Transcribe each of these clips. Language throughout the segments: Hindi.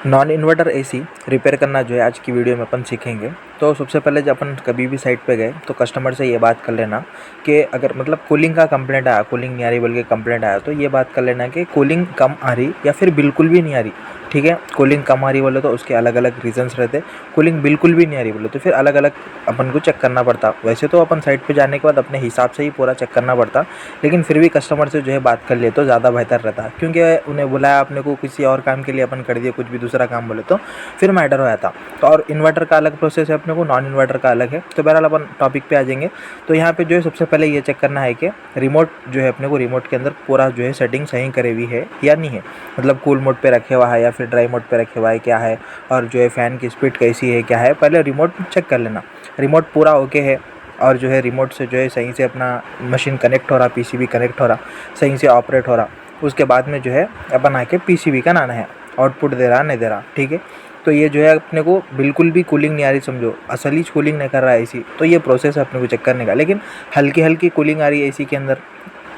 नॉन इन्वर्टर एसी रिपेयर करना जो है आज की वीडियो में अपन सीखेंगे। तो सबसे पहले जब अपन कभी भी साइट पे गए तो कस्टमर से ये बात कर लेना कि अगर मतलब कूलिंग का कंप्लेंट आया, कूलिंग नहीं आ रही बोल के कंप्लेंट आया, तो ये बात कर लेना कि कूलिंग कम आ रही या फिर बिल्कुल भी नहीं आ रही। ठीक है, कूलिंग कम आ रही बोले तो उसके अलग अलग रीजंस रहते। कूलिंग बिल्कुल भी नहीं आ रही बोले तो फिर अलग अलग अपन को चेक करना पड़ता। वैसे तो अपन साइट पे जाने के बाद अपने हिसाब से ही पूरा चेक करना पड़ता, लेकिन फिर भी कस्टमर से जो है बात कर लिए तो ज़्यादा बेहतर रहता, क्योंकि उन्हें बुलाया अपने को किसी और काम के लिए, अपन कर दिए कुछ भी दूसरा काम बोले तो फिर मैटर हो जाता। तो और इन्वर्टर का अलग प्रोसेस है अपने को, नॉन इन्वर्टर का अलग है। तो बहरहाल अपन टॉपिक पे आ जाएंगे। तो यहाँ पे जो है सबसे पहले ये चेक करना है कि रिमोट जो है अपने को, रिमोट के अंदर पूरा जो है सेटिंग सही करे हुई है या नहीं है। मतलब कूल मोड पे रखे हुआ है या फिर ड्राई मोड पे रखे हुआ है, क्या है, और जो है फ़ैन की स्पीड कैसी है, क्या है, पहले रिमोट चेक कर लेना। रिमोट पूरा ओके है और जो है रिमोट से जो है सही से अपना मशीन कनेक्ट हो रहा, पीसीबी कनेक्ट हो रहा, सही से ऑपरेट हो रहा, उसके बाद में जो है अपन आके पीसीबी का नाना है, आउटपुट दे रहा नहीं दे रहा। ठीक है, तो ये जो है अपने को बिल्कुल भी कूलिंग नहीं आ रही, समझो असली कूलिंग नहीं कर रहा है एसी, तो ये प्रोसेस है अपने को चेक करने का। लेकिन हल्की हल्की कूलिंग आ रही है एसी के अंदर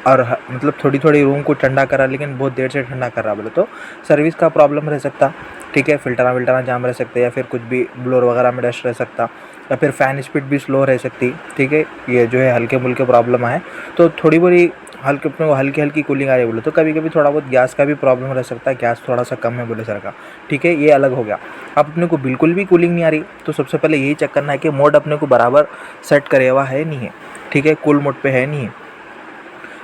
और मतलब थोड़ी थोड़ी रूम को ठंडा कर रहा, लेकिन बहुत देर से ठंडा कर रहा बोले तो सर्विस का प्रॉब्लम रह सकता। ठीक है, फिल्टरा विल्टरा जाम रह सकते, या फिर कुछ भी ब्लोअर वगैरह में डस्ट रह सकता, या फिर फ़ैन स्पीड भी स्लो रह सकती। ठीक है, ये जो है हल्के मुल्के प्रॉब्लम है। तो थोड़ी बड़ी हल्के अपने को हल्की हल्की कूलिंग आ रही है बोले तो कभी कभी थोड़ा बहुत गैस का भी प्रॉब्लम रह सकता है, गैस थोड़ा सा कम है बोले सर का। ठीक है, ये अलग हो गया। अब अपने को बिल्कुल भी कूलिंग नहीं आ रही तो सबसे पहले यही चेक करना है कि मोड अपने को बराबर सेट करे हुआ है नहीं है। ठीक है, कूल मोड पे है नहीं है।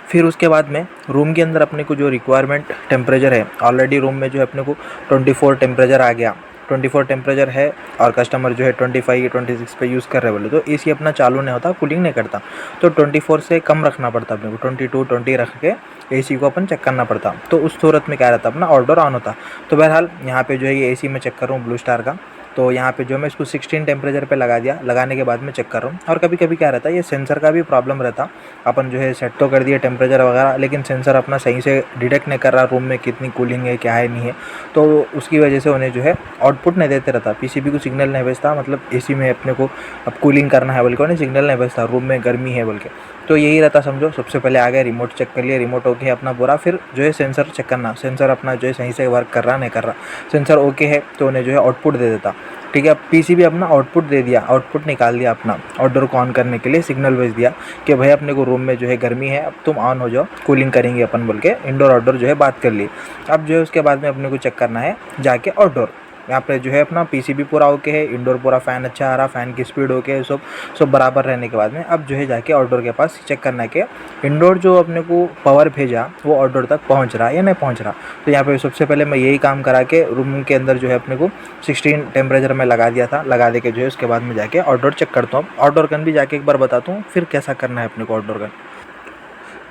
फिर उसके बाद में रूम के अंदर अपने को जो रिक्वायरमेंट टेम्परेचर है, ऑलरेडी रूम में जो है अपने को 24 टेम्परेचर आ गया, 24 टेम्परेचर है और कस्टमर जो है 25 या 26 पे यूज़ कर रहे बोले तो एसी अपना चालू नहीं होता, कूलिंग नहीं करता। तो 24 से कम रखना पड़ता अपने को, 22 20 रख के एसी को अपन चेक करना पड़ता। तो उस सूरत में क्या रहता, अपना आउटडोर ऑन होता। तो बहरहाल यहाँ पे जो है ये एसी में चेक कर रहा हूँ ब्लू स्टार का। तो यहाँ पे जो मैं इसको 16 टेम्परेचर पे लगा दिया, लगाने के बाद में चेक कर रहा हूँ। और कभी कभी क्या रहता है, ये सेंसर का भी प्रॉब्लम रहता। अपन जो है सेट तो कर दिए टेम्परेचर वगैरह, लेकिन सेंसर अपना सही से डिटेक्ट नहीं कर रहा रूम में कितनी कूलिंग है, क्या है, नहीं है। तो उसकी वजह से उन्हें जो है आउटपुट नहीं देते रहता, पीसीबी को सिग्नल नहीं भेजता। मतलब एसी में अपने को अब कूलिंग करना है बोल के उन्हें सिग्नल नहीं भेजता, रूम में गर्मी है बोल के। तो यही रहता समझो। सबसे पहले आ गया रिमोट चेक कर लिया, रिमोट ओके है अपना पूरा। फिर जो है सेंसर चेक करना, सेंसर अपना जो है सही से वर्क कर रहा नहीं कर रहा। सेंसर ओके है तो उन्हें जो है आउटपुट दे देता। ठीक है, पीसीबी अपना आउटपुट दे दिया, आउटपुट निकाल दिया अपना, आउटडोर को ऑन करने के लिए सिग्नल भेज दिया कि भाई अपने को रूम में जो है गर्मी है, अब तुम ऑन हो जाओ, कूलिंग करेंगे अपन बोल के इंडोर आउटडोर जो है बात कर ली। अब जो है उसके बाद में अपने को चेक करना है जाके आउटडोर। यहाँ पे जो है अपना पीसीबी पूरा ओके है, इंडोर पूरा फ़ैन अच्छा आ रहा, फ़ैन की स्पीड ओके है, सब बराबर रहने के बाद में अब जो है जाके आउटडोर के पास चेक करना है कि इंडोर जो अपने को पावर भेजा वो आउटडोर तक पहुँच रहा है या नहीं पहुँच रहा। तो यहाँ पे सबसे पहले मैं यही काम करा के रूम के अंदर जो है अपने को 16 टेम्परेचर में लगा दिया था, लगा दे के जो है उसके बाद में जाके आउटडोर चेक करता हूँ। आउटडोर गन भी जाके एक बार बताता हूँ फिर कैसा करना है अपने को आउटडोर गन।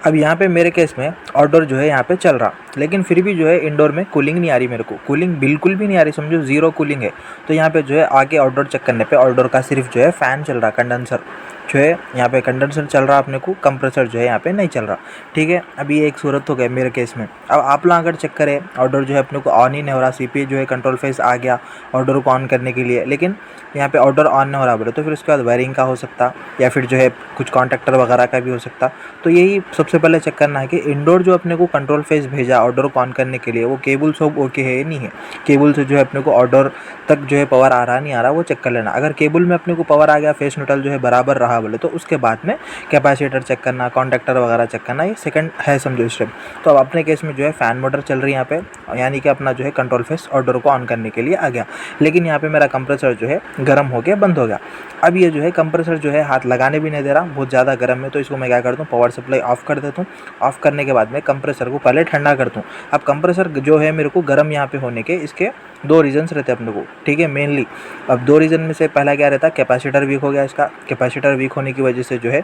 अब यहाँ पे मेरे केस में आउटडोर जो है यहाँ पे चल रहा, लेकिन फिर भी जो है इंडोर में कूलिंग नहीं आ रही, मेरे को कूलिंग बिल्कुल भी नहीं आ रही, समझो ज़ीरो कूलिंग है। तो यहाँ पे जो है आगे आउटडोर चेक करने पे आउटडोर का सिर्फ जो है फ़ैन चल रहा, कंडेंसर जो है यहाँ पे कंडेंसर चल रहा अपने को, कंप्रेसर जो है यहाँ पे नहीं चल रहा। ठीक है, अभी ये एक सूरत हो गया मेरे केस में। अब आप लोग अगर चेक करें आउटडोर जो है अपने को ऑन ही नहीं हो रहा, सीपी जो है कंट्रोल फेस आ गया आउटडोर को ऑन करने के लिए, लेकिन यहाँ पे आउटडोर ऑन नहीं हो रहा बोले तो फिर उसके बाद वायरिंग का हो सकता, या फिर जो है कुछ कॉन्टैक्टर वगैरह का भी हो सकता। तो यही सबसे पहले चेक करना है कि इंडोर जो अपने को कंट्रोल फेस भेजा आउटडोर को ऑन करने के लिए वो केबल सब ओके है या नहीं है। केबल से जो है अपने को आउटडोर तक जो है पावर आ रहा नहीं आ रहा वो चेक कर लेना। अगर केबल में अपने को पावर आ गया, फेस न्यूट्रल जो है बराबर रहा बोले तो उसके बाद में कैपेसिटर चेक करना, कॉन्टैक्टर वगैरह चेक करना, ये सेकंड है समझो स्टेप। तो अब अपने केस में जो है फ़ैन मोटर चल रही है यहाँ पे, यानी कि अपना जो है कंट्रोल फेस आउटडोर को ऑन करने के लिए आ गया, लेकिन यहाँ पे मेरा कंप्रेसर जो है गर्म हो गया, बंद हो गया। अब ये जो है कंप्रेसर जो है हाथ लगाने भी नहीं दे रहा, बहुत ज़्यादा गर्म है। तो इसको मैं क्या करता हूँ, पावर सप्लाई ऑफ कर देता हूँ। ऑफ करने के बाद में कंप्रेसर को पहले ठंडा करता हूँ। अब कंप्रेसर जो है मेरे को गर्म यहाँ पे होने के इसके दो रीजंस रहते हैं अपने को। ठीक है, मेनली अब दो रीज़न में से पहला क्या रहता है, कैपेसिटर वीक हो गया इसका। कैपेसिटर वीक होने की वजह से जो है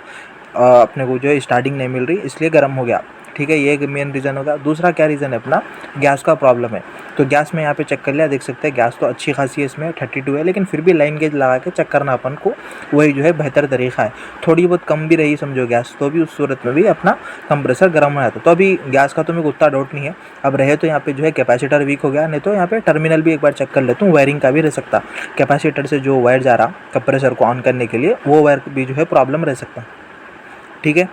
अपने को जो है स्टार्टिंग नहीं मिल रही, इसलिए गर्म हो गया। ठीक है, ये एक मेन रीज़न होगा। दूसरा क्या रीज़न है, अपना गैस का प्रॉब्लम है। तो गैस में यहाँ पे चेक कर लिया, देख सकते हैं गैस तो अच्छी खासी है इसमें 32 है, लेकिन फिर भी लाइन गेज लगा के चेक करना अपन को वही जो है बेहतर तरीका है। थोड़ी बहुत कम भी रही समझो गैस, तो भी उस सूरत में भी अपना कंप्रेसर गर्म हो जाता। तो अभी गैस का तो मेरे को उतना डाउट नहीं है। अब रहे तो यहाँ पे जो है कैपेसिटर वीक हो गया, नहीं तो यहाँ पे टर्मिनल भी एक बार चेक कर लेता हूँ, वायरिंग का भी रह सकता। कैपेसिटर से जो वायर जा रहा कंप्रेसर को ऑन करने के लिए वो वायर भी जो है प्रॉब्लम रह सकता। ठीक है,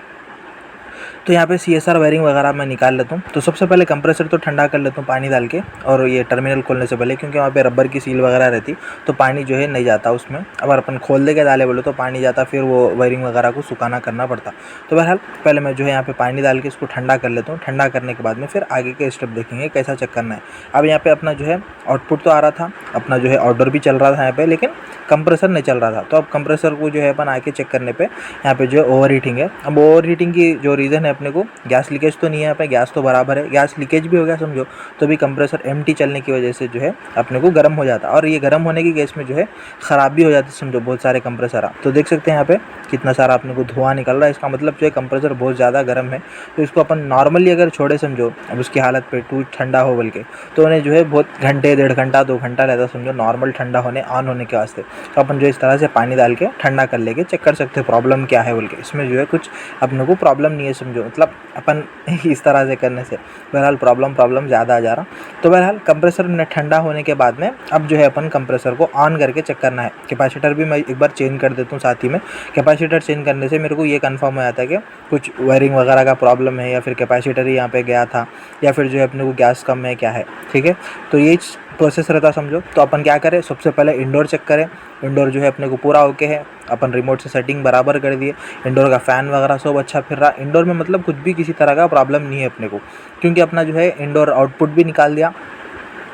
तो यहाँ पे CSR वायरिंग वगैरह मैं निकाल लेता हूँ। तो सबसे पहले कंप्रेसर तो ठंडा कर लेता हूँ पानी डाल के, और ये टर्मिनल खोलने से पहले, क्योंकि वहाँ पे रबर की सील वगैरह रहती तो पानी जो है नहीं जाता उसमें। अगर अपन खोल दे के डाले बोले तो पानी जाता, फिर वो वायरिंग वगैरह को सुखाना करना पड़ता। तो बहरहाल पहले मैं जो है यहाँ पे पानी डाल के इसको ठंडा कर लेता हूँ। ठंडा करने के बाद में फिर आगे के स्टेप देखेंगे कैसा चेक करना है। अब यहाँ पे अपना जो है आउटपुट तो आ रहा था, अपना जो है आउटडोर भी चल रहा था यहाँ पे, लेकिन कंप्रेसर नहीं चल रहा था। तो अब कंप्रेसर को जो है अपन आके चेक करने पे यहाँ पे जो है ओवर हीटिंग है। अब ओवर हीटिंग की जो रीज़न है अपने को, गैस लीकेज तो नहीं है यहाँ पे, गैस तो बराबर है, गैस लीकेज भी हो गया समझो तो भी कंप्रेसर एम्प्टी चलने की वजह से जो है अपने को गर्म हो जाता, और ये गर्म होने की केस में जो है ख़राब भी हो जाती समझो बहुत सारे कंप्रेसर। तो देख सकते हैं यहाँ पे कितना सारा अपने को धुआं निकल रहा है, इसका मतलब जो है कंप्रेसर बहुत ज़्यादा गर्म है। तो इसको अपन नॉर्मली अगर छोड़े समझो, अब उसकी हालत पे टू ठंडा हो बोल के, तो उन्हें जो है बहुत घंटे, 1.5 घंटा 2 घंटा रहता समझो नॉर्मल ठंडा होने ऑन होने के वास्ते। तो अपन जो इस तरह से पानी डाल के ठंडा कर लेके चेक कर सकते हैं प्रॉब्लम क्या है बोल के। इसमें जो है कुछ अपने को प्रॉब्लम नहीं है समझो, मतलब अपन इस तरह से करने से बहरहाल प्रॉब्लम ज़्यादा आ जा रहा। तो बहरहाल कंप्रेसर में ठंडा होने के बाद में अब जो है अपन कंप्रेसर को ऑन करके चेक करना है। कैपेसिटर भी मैं एक बार चेंज कर देता हूँ साथ ही में। कैपेसिटर चेंज करने से मेरे को ये कंफर्म हो जाता है कि कुछ वायरिंग वगैरह का प्रॉब्लम है, या फिर कैपेसिटर ही यहाँ पे गया था, या फिर जो है अपने को गैस कम है क्या है। ठीक है, तो ये प्रोसेस रहता समझो। तो अपन क्या करें, सबसे पहले इंडोर चेक करें। इंडोर जो है अपने को पूरा ओके है, अपन रिमोट से सेटिंग बराबर कर दिए, इंडोर का फ़ैन वगैरह सब अच्छा फिर रहा। इंडोर में मतलब कुछ भी किसी तरह का प्रॉब्लम नहीं है अपने को, क्योंकि अपना जो है इंडोर आउटपुट भी निकाल दिया।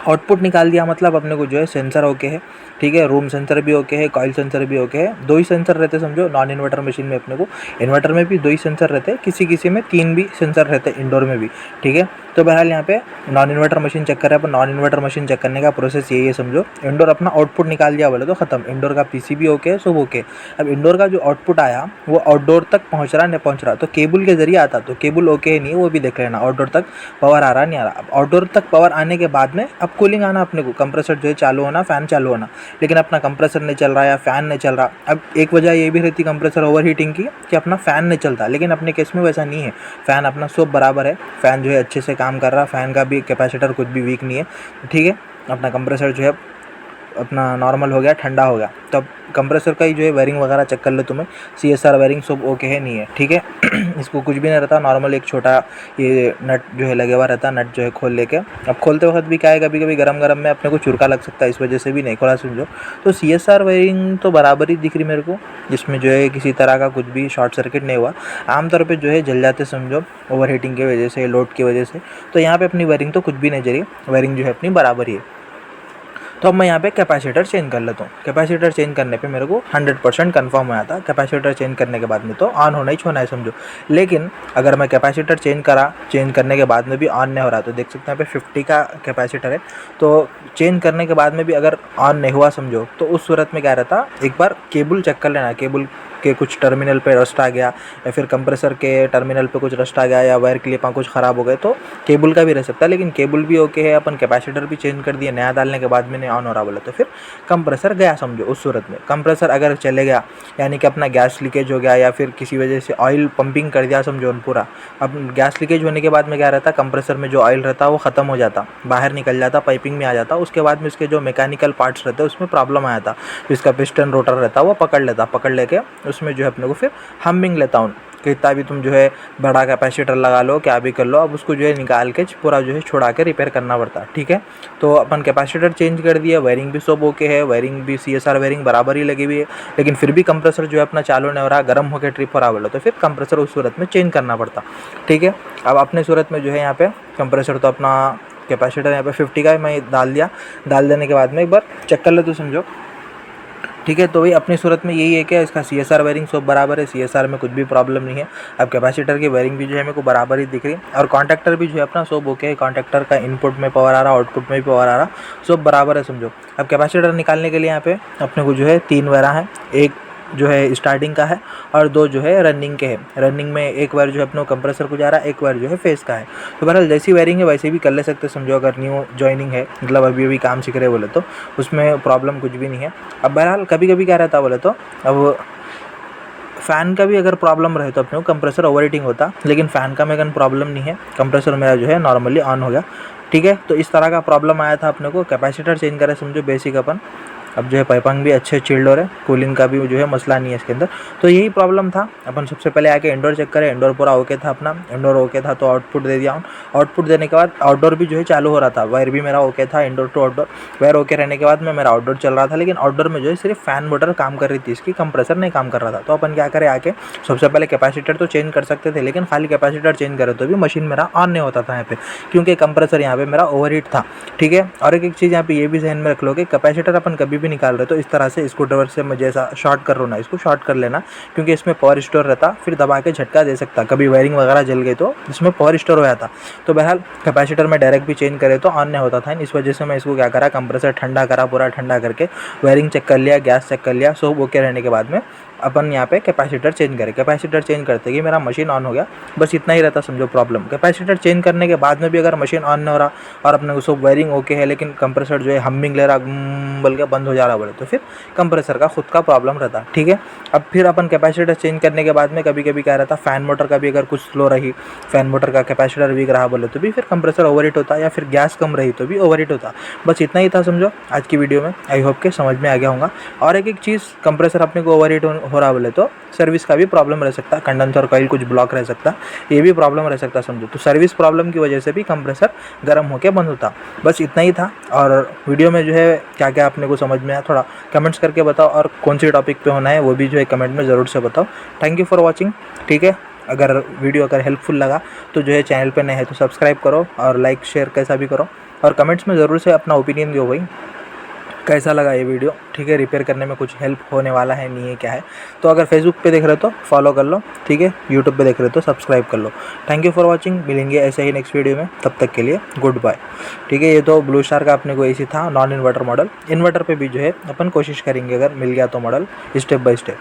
आउटपुट निकाल दिया मतलब अपने को जो है सेंसर ओके है। ठीक है, रूम सेंसर भी ओके है, कॉइल सेंसर भी ओके है। 2 ही सेंसर रहते समझो नॉन इन्वर्टर मशीन में अपने को। इन्वर्टर में भी 2 ही सेंसर रहते हैं, किसी किसी में 3 भी सेंसर रहते हैं इंडोर में भी। ठीक है, तो बहरहाल यहाँ पे नॉन इन्वर्टर मशीन चेक कर रहे हैं अपन। नॉन इन्वर्टर मशीन चेक करने का प्रोसेस यही है समझो। इंडोर अपना आउटपुट निकाल दिया बोले तो ख़त्म, इंडोर का पीसीबी ओके है, सब ओके। अब इंडोर का जो आउटपुट आया वो आउटडोर तक पहुँच रहा नहीं पहुँच रहा, तो केबल के जरिए आता, तो केबल ओके नहीं है वो भी देख लेना, आउटडोर तक पावर आ रहा नहीं आ रहा। अब आउटडोर तक पावर आने के बाद में अब कूलिंग आना अपने को, कंप्रेसर जो है चालू होना, फ़ैन चालू होना, लेकिन अपना कंप्रेसर नहीं चल रहा या फ़ैन नहीं चल रहा। अब एक वजह ये भी रहती कंप्रेसर ओवर हीटिंग की कि अपना फ़ैन नहीं चलता, लेकिन अपने केस में वैसा नहीं है। फ़ैन अपना सब बराबर है, फ़ैन जो है अच्छे से काम कर रहा, फ़ैन का भी कैपेसिटर कुछ भी वीक नहीं है। ठीक है, अपना कंप्रेसर जो है अपना नॉर्मल हो गया, ठंडा हो गया। तो अब कंप्रेसर का ही जो है वायरिंग वगैरह चेक कर लो तुम्हें, CSR वायरिंग सब ओके है नहीं है। ठीक है इसको कुछ भी नहीं रहता, नॉर्मल एक छोटा ये नट जो है लगे हुआ रहता, नट जो है खोल लेके। अब खोलते वक्त भी क्या है, कभी कभी गरम गरम में अपने को चुरका लग सकता है, इस वजह से भी नहीं खोला समझो। तो CSR वायरिंग तो बराबर ही दिख रही मेरे को, जिसमें जो है किसी तरह का कुछ भी शॉर्ट सर्किट नहीं हुआ। आमतौर पर जो है जल जाते समझो ओवर हीटिंग की वजह से, लोड की वजह से। तो यहाँ पर अपनी वायरिंग तो कुछ भी नहीं जली, वायरिंग जो है अपनी बराबर ही है। तो अब मैं यहाँ पे कैपेसिटर चेंज कर लेता हूँ। कैपेसिटर चेंज करने पे मेरे को 100% कन्फर्म हो जाता। कैपेसिटर चेंज करने के बाद में तो ऑन होना ही छोड़ना है समझो। लेकिन अगर मैं कैपेसिटर चेंज करने के बाद में भी ऑन नहीं हो रहा, तो देख सकते हैं यहाँ पे 50 का कैपेसिटर है, तो चेंज करने के बाद में भी अगर ऑन नहीं हुआ समझो, तो उस सूरत में क्या रहता, एक बार केबल चेक कर लेना। केबल के कुछ टर्मिनल पे रस्ट आ गया, या फिर कंप्रेसर के टर्मिनल पे कुछ रस्ट आ गया, या वायर क्लिपां कुछ ख़राब हो गए, तो केबल का भी रह सकता है। लेकिन केबल भी ओके है, अपन कैपेसिटर भी चेंज कर दिया, नया डालने के बाद में नहीं ऑन हो रहा बोला, तो फिर कंप्रेसर गया समझो। उस सूरत में कंप्रेसर अगर चले गया, यानी कि अपना गैस लीकेज हो गया, या फिर किसी वजह से ऑयल पंपिंग कर दिया समझो पूरा। अब गैस लीकेज होने के बाद में क्या रहता, कंप्रेसर में जो ऑयल रहता वो ख़त्म हो जाता, बाहर निकल जाता, पाइपिंग में आ जाता। उसके बाद में इसके जो मैकेनिकल पार्ट्स रहते हैं उसमें प्रॉब्लम आया था, इसका पिस्टन रोटर रहता वो पकड़ लेके उसमें जो है अपने को फिर हमिंग लेता हूँ। कितना भी तुम जो है बड़ा कैपेसिटर लगा लो, क्या भी कर लो, अब उसको जो है निकाल के पूरा जो है छुड़ा के रिपेयर करना पड़ता है। ठीक है, तो अपन कैपेसिटर चेंज कर दिया, वायरिंग भी सब ओके है, वायरिंग भी CSR वायरिंग बराबर ही लगी हुई है, लेकिन फिर भी कंप्रेसर जो है अपना चालू नहीं हो रहा, गर्म होकर ट्रिप हो रहा बोला, तो फिर कंप्रेसर उस सूरत में चेंज करना पड़ता। ठीक है, अब अपने सूरत में जो है यहाँ पे कंप्रेसर तो अपना कैपेसिटर यहाँ पे 50 का है, मैं डाल दिया। डाल देने के बाद में एक बार चेक कर ले तो समझो। ठीक है, तो वही अपनी सूरत में यही है कि इसका CSR वायरिंग सब बराबर है, CSR में कुछ भी प्रॉब्लम नहीं है। अब कैपेसिटर की वायरिंग भी जो है मेरे को बराबर ही दिख रही है, और कॉन्टैक्टर भी जो है अपना सब ओके है। कॉन्टैक्टर का इनपुट में पावर आ रहा, आउटपुट में भी पावर आ रहा, सब बराबर है समझो। अब कैपेसिटर निकालने के लिए यहाँ पे अपने को जो है 3 वायर हैं, एक जो है स्टार्टिंग का है और 2 जो है रनिंग के हैं। रनिंग में एक वायर जो है अपने कंप्रेसर को जा रहा है, एक वायर जो है फेस का है। तो बहरहाल जैसी वायरिंग है वैसे भी कर ले सकते समझो, अगर न्यू जॉइनिंग है, मतलब अभी काम सीख रहे बोले तो उसमें प्रॉब्लम कुछ भी नहीं है। अब बहरहाल कभी कभी क्या रहता बोले तो, अब फ़ैन का भी अगर प्रॉब्लम रहे तो अपने को कंप्रेसर ओवर हीटिंग होता, लेकिन फ़ैन का मेरे प्रॉब्लम नहीं है, कंप्रेसर मेरा जो है नॉर्मली ऑन हो गया। ठीक है, तो इस तरह का प्रॉब्लम आया था अपने को। कैपेसिटर चेंज करें समझो बेसिक अपन, अब जो है पाइपिंग भी अच्छे चिल्ड हो रहे हैं, कूलिंग का भी जो है मसला नहीं है इसके अंदर। तो यही प्रॉब्लम था। अपन सबसे पहले आके इंडोर चेक करें, इंडोर पूरा ओके था अपना, इंडोर ओके था तो आउटपुट दे दिया। आउटपुट देने के बाद आउटडोर भी जो है चालू हो रहा था, वायर भी मेरा ओके था, indoor to outdoor wire okay रहने के बाद में मेरा आउटडोर चल रहा था। लेकिन आउटडोर में जो है सिर्फ फैन मोटर काम कर रही थी, इसकी कंप्रेसर नहीं काम कर रहा था। तो अपन क्या करें, आके सबसे पहले कैपेसिटर तो चेंज कर सकते थे, लेकिन खाली कैपेसिटर चेंज करे तो भी मशीन मेरा ऑन नहीं होता था यहाँ पे, क्योंकि कंप्रेसर यहाँ पे मेरा ओवरहीट था। ठीक है, और एक चीज़ यहाँ पे ये भी ध्यान में रख लो कि कैपेसिटर अपन कभी भी निकाल रहे तो इस तरह से स्क्रूड्राइवर से मैं जैसा शॉर्ट कर रहा हूँ ना, इसको शॉर्ट कर लेना, क्योंकि इसमें पावर स्टोर रहता, फिर दबा के झटका दे सकता, कभी वायरिंग वगैरह जल गई तो इसमें पावर स्टोर हो जाता। तो बहरहाल कैपेसिटर में डायरेक्ट भी चेंज करे तो ऑन नहीं होता था, इस वजह से मैं इसको क्या करा, कंप्रेसर ठंडा करा, पूरा ठंडा करके वायरिंग चेक कर लिया, गैस चेक कर लिया, सब ओके रहने के बाद में अपन यहाँ पे कैपेसिटर चेंज करें। कैपेसिटर चेंज करते कि मेरा मशीन ऑन हो गया, बस इतना ही रहता समझो प्रॉब्लम। कैपेसिटर चेंज करने के बाद में भी अगर मशीन ऑन नहीं हो रहा और अपने को सब वायरिंग ओके है, लेकिन कंप्रेसर जो है हमिंग ले रहा, बोल के बंद हो जा रहा बोले, तो फिर कंप्रेसर का खुद का प्रॉब्लम रहता। ठीक है, अब फिर अपन कैपेसिटर चेंज करने के बाद में कभी कभी क्या रहता, फैन मोटर का भी अगर कुछ स्लो रही, फैन मोटर का कैपेसिटर वीक रहा बोले तो भी फिर कंप्रेसर ओवरहीट होता, या फिर गैस कम रही तो भी ओवरहीट होता। बस इतना ही था समझो आज की वीडियो में। आई होप के समझ में आ गया होगा। और एक चीज़, कंप्रेसर अपने को ओवरहीट हो रहा बोले तो सर्विस का भी प्रॉब्लम रह सकता, कंडेंसर कॉइल कुछ ब्लॉक रह सकता, ये भी प्रॉब्लम रह सकता समझो। तो सर्विस प्रॉब्लम की वजह से भी कंप्रेसर गर्म होकर बंद होता। बस इतना ही था। और वीडियो में जो है क्या क्या आपने को समझ में आया थोड़ा कमेंट्स करके बताओ, और कौन सी टॉपिक पे होना है वो भी जो है कमेंट में ज़रूर से बताओ। Thank you for watching. ठीक है, अगर वीडियो अगर हेल्पफुल लगा तो जो है चैनल पे नए है तो सब्सक्राइब करो, और लाइक शेयर कैसा भी करो, और कमेंट्स में ज़रूर से अपना ओपिनियन दो भाई कैसा लगा ये वीडियो। ठीक है, रिपेयर करने में कुछ हेल्प होने वाला है नहीं है क्या है। तो अगर फेसबुक पे देख रहे हो तो फॉलो कर लो, ठीक है, यूट्यूब पे देख रहे हो तो सब्सक्राइब कर लो। थैंक यू फॉर वाचिंग, मिलेंगे ऐसे ही नेक्स्ट वीडियो में, तब तक के लिए गुड बाय। ठीक है, ये तो ब्लू स्टार का अपने को एसी था, नॉन इन्वर्टर मॉडल। इन्वर्टर पे भी जो है अपन कोशिश करेंगे अगर मिल गया तो मॉडल, स्टेप बाय स्टेप।